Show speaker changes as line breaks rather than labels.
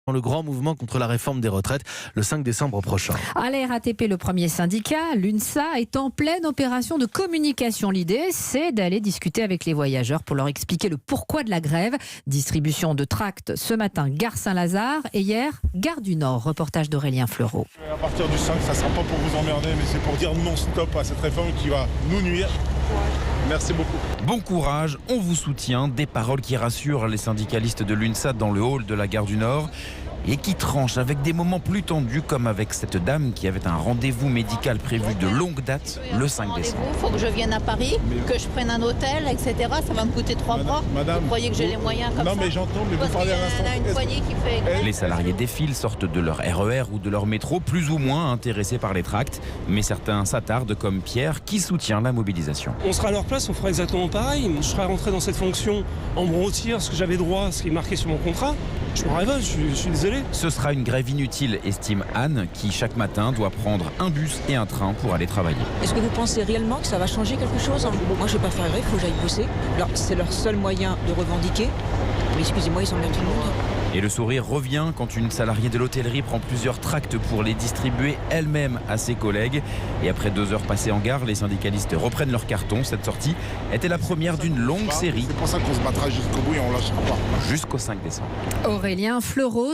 dans le grand mouvement contre la réforme des retraites le 5 décembre prochain.
À la RATP, le premier syndicat, l'UNSA, est en pleine opération de communication. L'idée, c'est d'aller discuter avec les voyageurs pour leur expliquer le pourquoi de la grève. Distribution de tracts ce matin, gare Saint-Lazare et hier, gare du Nord. Reportage d'Aurélien Fleureau.
À partir du 5, ça ne sera pas pour vous emmerder, mais c'est pour dire non-stop à cette réforme qui va nous nuire. Merci beaucoup.
Bon courage, on vous soutient. Des paroles qui rassurent les syndicalistes de l'UNSA dans le hall de la gare du Nord et qui tranchent avec des moments plus tendus, comme avec cette dame qui avait un rendez-vous médical prévu de longue date le 5 décembre.
Il faut que je vienne à Paris, que je prenne un hôtel, etc. Ça va me coûter 3 mois.
Madame,
vous croyez que j'ai les moyens comme ça?
Non, mais j'entends, mais vous
Parce
parlez
qu'il
à
y en a une
l'instant.
poignée qui fait grève.
Les salariés défilent, sortent de leur RER ou de leur métro, plus ou moins intéressés par les tracts. Mais certains s'attardent, comme Pierre, qui soutient la mobilisation.
On sera à leur place, on fera exactement pareil. Je serai rentré dans cette fonction en me retire ce que j'avais droit, ce qui est marqué sur mon contrat. Je me révolte, je suis désolé.
Ce sera une grève inutile, estime Anne, qui chaque matin doit prendre un bus et un train pour aller travailler.
Est-ce que vous pensez réellement que ça va changer quelque chose? Moi, je ne vais pas faire grève, il faut que j'aille bosser. Alors, c'est leur seul moyen de revendiquer. Mais excusez-moi, ils emmerdent tout le monde.
Et le sourire revient quand une salariée de l'hôtellerie prend plusieurs tracts pour les distribuer elle-même à ses collègues. Et après 2 heures passées en gare, les syndicalistes reprennent leur carton. Cette sortie était la première d'une longue série.
C'est pour ça qu'on se battra jusqu'au bout et on lâchera pas.
Jusqu'au 5 décembre.
Aurélien Fleureau.